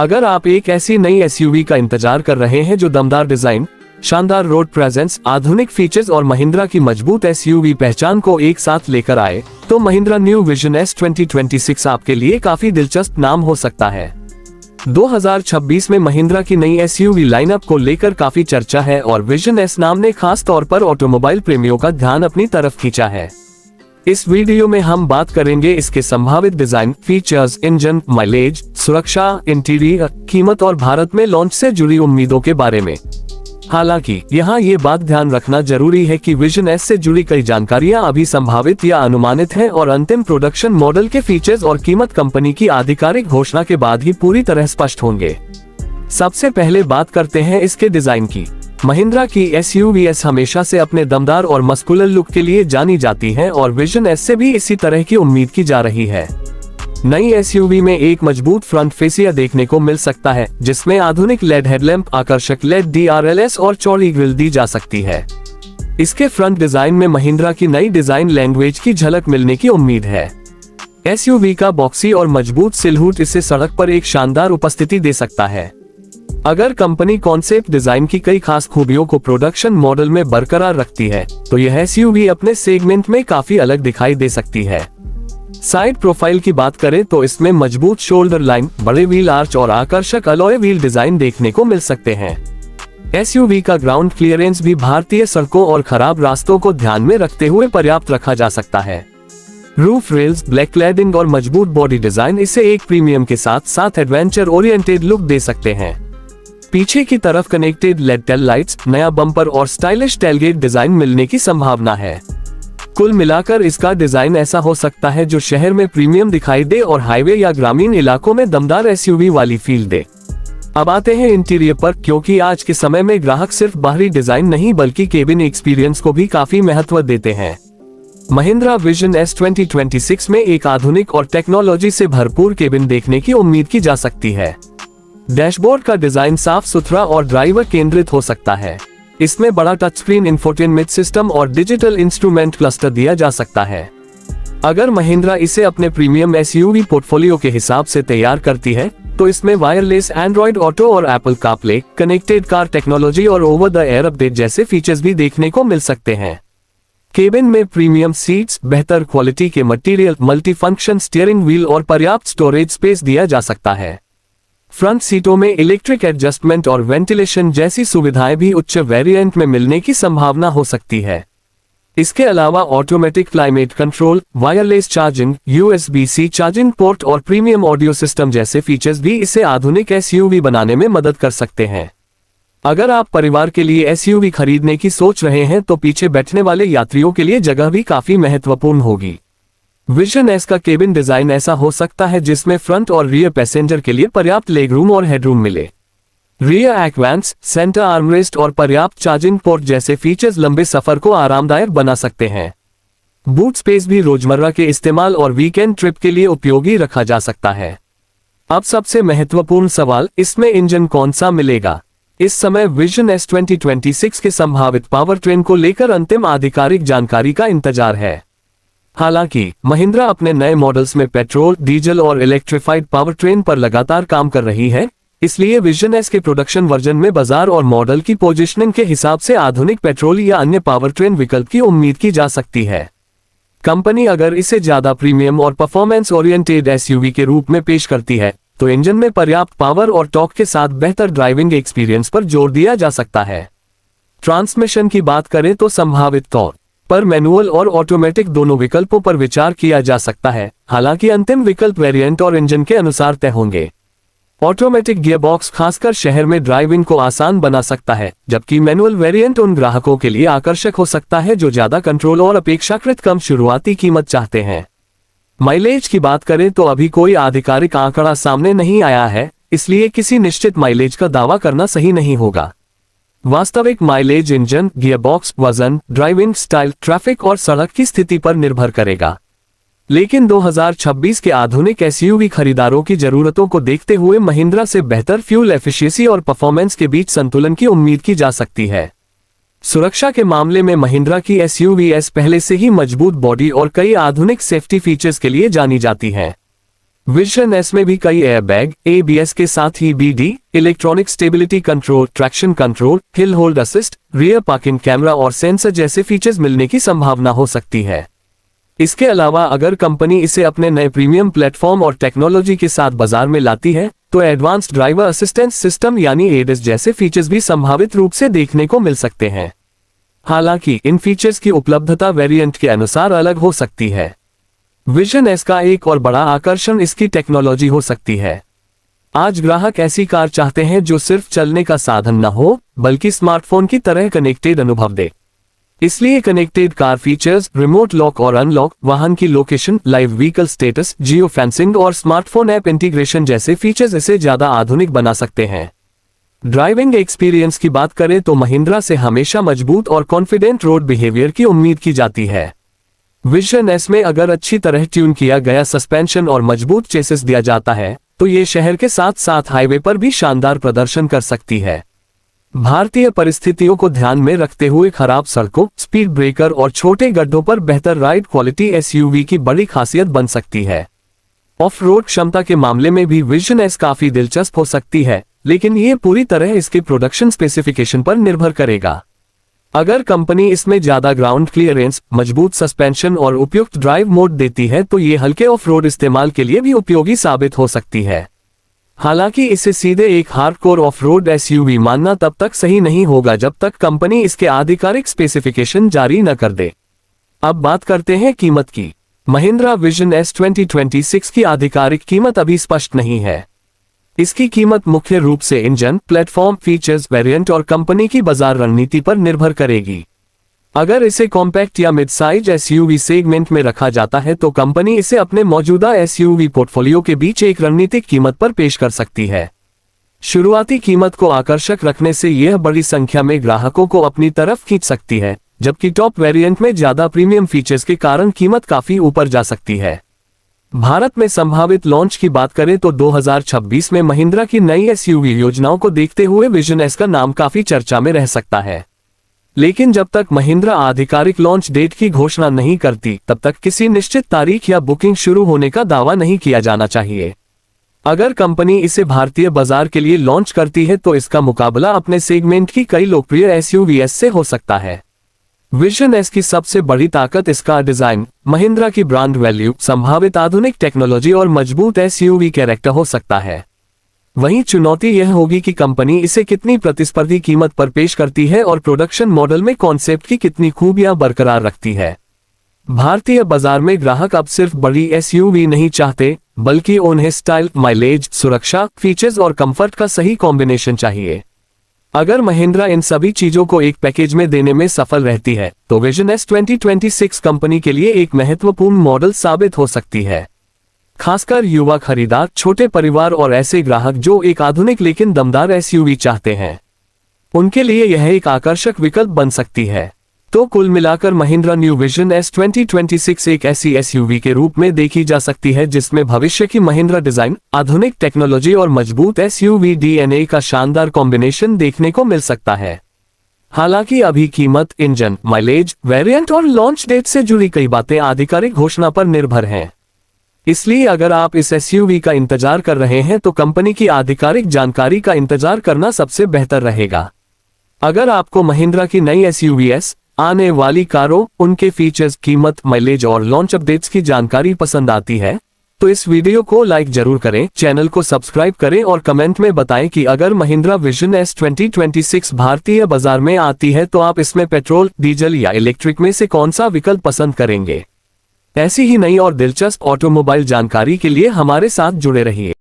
अगर आप एक ऐसी नई एसयूवी का इंतजार कर रहे हैं जो दमदार डिजाइन, शानदार रोड प्रेजेंस, आधुनिक फीचर्स और महिंद्रा की मजबूत एसयूवी पहचान को एक साथ लेकर आए, तो महिंद्रा न्यू विजन एस 2026 आपके लिए काफी दिलचस्प नाम हो सकता है। 2026 में महिंद्रा की नई एसयूवी लाइनअप को लेकर काफी चर्चा है और विजन एस नाम ने खास तौर पर ऑटोमोबाइल प्रेमियों का ध्यान अपनी तरफ खींचा है। इस वीडियो में हम बात करेंगे इसके संभावित डिजाइन, फीचर्स, इंजन, माइलेज, सुरक्षा, इंटीरियर, कीमत और भारत में लॉन्च से जुड़ी उम्मीदों के बारे में। हालांकि यहाँ ये बात ध्यान रखना जरूरी है कि विजन एस से जुड़ी कई जानकारियां अभी संभावित या अनुमानित हैं और अंतिम प्रोडक्शन मॉडल के फीचर्स और कीमत कंपनी की आधिकारिक घोषणा के बाद ही पूरी तरह स्पष्ट होंगे। सबसे पहले बात करते हैं इसके डिजाइन की। महिंद्रा की एसयूवी एस हमेशा से अपने दमदार और मस्कुलर लुक के लिए जानी जाती है और विजन एस से भी इसी तरह की उम्मीद की जा रही है। नई एसयूवी में एक मजबूत फ्रंट फेसिया देखने को मिल सकता है, जिसमें आधुनिक लेड हेडलैम्प, आकर्षक लेड डीआरएलएस और चौड़ी ग्रिल दी जा सकती है। इसके फ्रंट डिजाइन में महिंद्रा की नई डिजाइन लैंग्वेज की झलक मिलने की उम्मीद है। एसयूवी का बॉक्सी और मजबूत सिलहूट इसे सड़क पर एक शानदार उपस्थिति दे सकता है। अगर कंपनी कॉन्सेप्ट डिजाइन की कई खास खूबियों को प्रोडक्शन मॉडल में बरकरार रखती है, तो यह एसयूवी अपने सेगमेंट में काफी अलग दिखाई दे सकती है। साइड प्रोफाइल की बात करें तो इसमें मजबूत शोल्डर लाइन, बड़े व्हील आर्च और आकर्षक अलॉय व्हील डिजाइन देखने को मिल सकते हैं। एसयूवी का ग्राउंड क्लियरेंस भी भारतीय सड़कों और खराब रास्तों को ध्यान में रखते हुए पर्याप्त रखा जा सकता है। रूफ रेल्स, ब्लैक क्लैडिंग और मजबूत बॉडी डिजाइन इसे एक प्रीमियम के साथ साथ एडवेंचर ओरिएंटेड लुक दे सकते हैं। पीछे की तरफ कनेक्टेड लेड टेल लाइट्स, नया बम्पर और स्टाइलिश टेलगेट डिजाइन मिलने की संभावना है। कुल मिलाकर इसका डिजाइन ऐसा हो सकता है जो शहर में प्रीमियम दिखाई दे और हाईवे या ग्रामीण इलाकों में दमदार एसयूवी वाली फील दे। अब आते हैं इंटीरियर पर, क्योंकि आज के समय में ग्राहक सिर्फ बाहरी डिजाइन नहीं बल्कि केबिन एक्सपीरियंस को भी काफी महत्व देते हैं। महिंद्रा विजन एस 2026 में एक आधुनिक और टेक्नोलॉजी से भरपूर केबिन देखने की उम्मीद की जा सकती है। डैशबोर्ड का डिजाइन साफ सुथरा और ड्राइवर केंद्रित हो सकता है। इसमें बड़ा टच स्क्रीन, इंफोटेनमेंट सिस्टम और डिजिटल इंस्ट्रूमेंट क्लस्टर दिया जा सकता है। अगर महिंद्रा इसे अपने प्रीमियम एसयूवी पोर्टफोलियो के हिसाब से तैयार करती है, तो इसमें वायरलेस एंड्रॉइड ऑटो और Apple CarPlay, connected car technology और ओवर द एयर अपडेट जैसे फीचर्स भी देखने को मिल सकते हैं। केबिन में प्रीमियम सीट्स, बेहतर क्वालिटी के मटेरियल, मल्टीफंक्शन स्टीयरिंग व्हील और पर्याप्त स्टोरेज स्पेस दिया जा सकता है। फ्रंट सीटों में इलेक्ट्रिक एडजस्टमेंट और वेंटिलेशन जैसी सुविधाएं भी उच्च वेरिएंट में मिलने की संभावना हो सकती है। इसके अलावा automatic climate control, wireless charging, USB-C charging port और प्रीमियम ऑडियो सिस्टम जैसे फीचर्स भी इसे आधुनिक एसयूवी बनाने में मदद कर सकते हैं। अगर आप परिवार के लिए एसयूवी खरीदने की सोच रहे हैं, तो पीछे बैठने वाले यात्रियों के लिए जगह भी काफी महत्वपूर्ण होगी। विजन एस का केबिन डिजाइन ऐसा हो सकता है जिसमें फ्रंट और रियर पैसेंजर के लिए पर्याप्त लेगरूम और हेडरूम मिले। रियर एक्वेंट्स, सेंटर आर्मरेस्ट और पर्याप्त चार्जिंग पोर्ट जैसे फीचर्स लंबे सफर को आरामदायक बना सकते हैं। बूट स्पेस भी रोजमर्रा के इस्तेमाल और वीकेंड ट्रिप के लिए उपयोगी रखा जा सकता है। अब सबसे महत्वपूर्ण सवाल, इसमें इंजन कौन सा मिलेगा? इस समय विजन एस 2026 के संभावित पावर ट्रेन को लेकर अंतिम आधिकारिक जानकारी का इंतजार है। हालांकि महिंद्रा अपने नए मॉडल्स में पेट्रोल, डीजल और इलेक्ट्रिफाइड पावर ट्रेन पर लगातार काम कर रही है, इसलिए विजन एस के प्रोडक्शन वर्जन में बाजार और मॉडल की पोजीशनिंग के हिसाब से आधुनिक पेट्रोल या अन्य पावर ट्रेन विकल्प की उम्मीद की जा सकती है। कंपनी अगर इसे ज्यादा प्रीमियम और परफॉर्मेंस ओरिएंटेड एसयूवी के रूप में पेश करती है, तो इंजन में पर्याप्त पावर और टॉर्क के साथ बेहतर ड्राइविंग एक्सपीरियंस पर जोर दिया जा सकता है। ट्रांसमिशन की बात करें तो संभावित तौर पर मैनुअल और ऑटोमेटिक दोनों विकल्पों पर विचार किया जा सकता है, हालांकि अंतिम विकल्प वेरिएंट और इंजन के अनुसार तय होंगे। ऑटोमेटिक गियरबॉक्स खासकर शहर में ड्राइविंग को आसान बना सकता है, जबकि मैनुअल वेरिएंट उन ग्राहकों के लिए आकर्षक हो सकता है जो ज्यादा कंट्रोल और अपेक्षाकृत कम शुरुआती कीमत चाहते हैं। माइलेज की बात करें तो अभी कोई आधिकारिक आंकड़ा सामने नहीं आया है, इसलिए किसी निश्चित माइलेज का दावा करना सही नहीं होगा। वास्तविक माइलेज इंजन, गियरबॉक्स, वजन, ड्राइविंग स्टाइल, ट्रैफिक और सड़क की स्थिति पर निर्भर करेगा। लेकिन 2026 के आधुनिक एसयूवी खरीदारों की जरूरतों को देखते हुए महिंद्रा से बेहतर फ्यूल एफिशिएंसी और परफॉर्मेंस के बीच संतुलन की उम्मीद की जा सकती है। सुरक्षा के मामले में महिंद्रा की एसयूवी एस पहले से ही मजबूत बॉडी और कई आधुनिक सेफ्टी फीचर्स के लिए जानी जाती है। विजन एस में भी कई एयरबैग, ABS के साथ ही EBD, electronic stability control, traction control, hill hold assist, rear parking camera और सेंसर जैसे फीचर्स मिलने की संभावना हो सकती है। इसके अलावा अगर कंपनी इसे अपने नए प्रीमियम प्लेटफॉर्म और टेक्नोलॉजी के साथ बाजार में लाती है तो एडवांस्ड ड्राइवर असिस्टेंस सिस्टम यानी ADAS जैसे फीचर्स भी संभावित रूप से देखने को मिल सकते हैं। हालांकि इन फीचर्स की उपलब्धता वेरिएंट के अनुसार अलग हो सकती है। विजन एस का एक और बड़ा आकर्षण इसकी टेक्नोलॉजी हो सकती है। आज ग्राहक ऐसी कार चाहते हैं जो सिर्फ चलने का साधन न हो बल्कि स्मार्टफोन की तरह कनेक्टेड अनुभव दे। इसलिए connected car features, remote lock और अनलॉक, वाहन की location, live vehicle status, geo fencing और स्मार्टफोन ऐप इंटीग्रेशन जैसे फीचर्स इसे ज्यादा आधुनिक बना सकते हैं। ड्राइविंग एक्सपीरियंस की बात करें तो महिंद्रा से हमेशा मजबूत और कॉन्फिडेंट रोड बिहेवियर की उम्मीद की जाती है। विजन एस में अगर अच्छी तरह ट्यून किया गया सस्पेंशन और मजबूत चेसिस दिया जाता है तो ये शहर के साथ साथ हाईवे पर भी शानदार प्रदर्शन कर सकती है। भारतीय परिस्थितियों को ध्यान में रखते हुए खराब सड़कों, स्पीड ब्रेकर और छोटे गड्ढों पर बेहतर राइड क्वालिटी SUV की बड़ी खासियत बन सकती है। ऑफ रोड क्षमता के मामले में भी विजन एस काफी दिलचस्प हो सकती है, लेकिन ये पूरी तरह इसके प्रोडक्शन स्पेसिफिकेशन पर निर्भर करेगा। अगर कंपनी इसमें ज्यादा ग्राउंड क्लियरेंस, मजबूत सस्पेंशन और उपयुक्त ड्राइव मोड देती है तो ये हल्के ऑफ रोड इस्तेमाल के लिए भी उपयोगी साबित हो सकती है। हालांकि इसे सीधे एक हार्डकोर ऑफ रोड SUV मानना तब तक सही नहीं होगा जब तक कंपनी इसके आधिकारिक स्पेसिफिकेशन जारी न कर दे। अब बात करते हैं कीमत की। महिंद्रा विजन एस 2026 की आधिकारिक कीमत अभी स्पष्ट नहीं है। इसकी कीमत मुख्य रूप से इंजन, प्लेटफॉर्म, फीचर्स, वेरिएंट और कंपनी की बाजार रणनीति पर निर्भर करेगी। अगर इसे कॉम्पैक्ट या मिड साइज SUV सेगमेंट में रखा जाता है तो कंपनी इसे अपने मौजूदा SUV पोर्टफोलियो के बीच एक रणनीतिक कीमत पर पेश कर सकती है। शुरुआती कीमत को आकर्षक रखने से यह बड़ी संख्या में ग्राहकों को अपनी तरफ खींच सकती है, जबकि टॉप वेरिएंट में ज्यादा प्रीमियम फीचर्स के कारण कीमत काफी ऊपर जा सकती है। भारत में संभावित लॉन्च की बात करें तो 2026 में महिंद्रा की नई SUV योजनाओं को देखते हुए विजन एस का नाम काफी चर्चा में रह सकता है। लेकिन जब तक महिंद्रा आधिकारिक लॉन्च डेट की घोषणा नहीं करती तब तक किसी निश्चित तारीख या बुकिंग शुरू होने का दावा नहीं किया जाना चाहिए। अगर कंपनी इसे भारतीय बाजार के लिए लॉन्च करती है तो इसका मुकाबला अपने सेगमेंट की कई लोकप्रिय SUVs से हो सकता है। विजन एस की सबसे बड़ी ताकत इसका डिजाइन, महिंद्रा की ब्रांड वैल्यू, संभावित आधुनिक टेक्नोलॉजी और मजबूत SUV कैरेक्टर हो सकता है। वहीं चुनौती यह होगी कि कंपनी इसे कितनी प्रतिस्पर्धी कीमत पर पेश करती है और प्रोडक्शन मॉडल में कॉन्सेप्ट की कितनी खूबियां बरकरार रखती है। भारतीय बाजार में ग्राहक अब सिर्फ बड़ी SUV नहीं चाहते बल्कि उन्हें स्टाइल, माइलेज, सुरक्षा, फीचर्स और कंफर्ट का सही कॉम्बिनेशन चाहिए। अगर महिंद्रा इन सभी चीजों को एक पैकेज में देने में सफल रहती है तो विजन एस 2026 कंपनी के लिए एक महत्वपूर्ण मॉडल साबित हो सकती है। खासकर युवा खरीदार, छोटे परिवार और ऐसे ग्राहक जो एक आधुनिक लेकिन दमदार SUV चाहते हैं, उनके लिए यह एक आकर्षक विकल्प बन सकती है। तो कुल मिलाकर महिंद्रा न्यू विजन एस 2026 एक ऐसी SUV के रूप में देखी जा सकती है जिसमें भविष्य की महिंद्रा डिजाइन, आधुनिक टेक्नोलॉजी और मजबूत SUV DNA का शानदार कॉम्बिनेशन देखने को मिल सकता है। हालांकि अभी कीमत, इंजन, माइलेज, वेरिएंट और लॉन्च डेट से जुड़ी कई बातें आधिकारिक घोषणा पर निर्भर हैं। इसलिए अगर आप इस SUV का इंतजार कर रहे हैं तो कंपनी की आधिकारिक जानकारी का इंतजार करना सबसे बेहतर रहेगा। अगर आपको महिंद्रा की नई SUVs, आने वाली कारों, उनके फीचर्स, कीमत, माइलेज और लॉन्च अपडेट्स की जानकारी पसंद आती है तो इस वीडियो को लाइक जरूर करें, चैनल को सब्सक्राइब करें और कमेंट में बताएं कि अगर महिंद्रा विजन एस 2026 भारतीय बाजार में आती है तो आप इसमें पेट्रोल, डीजल या इलेक्ट्रिक में से कौन सा विकल्प पसंद करेंगे। ऐसी ही नई और दिलचस्प ऑटोमोबाइल जानकारी के लिए हमारे साथ जुड़े रहिए।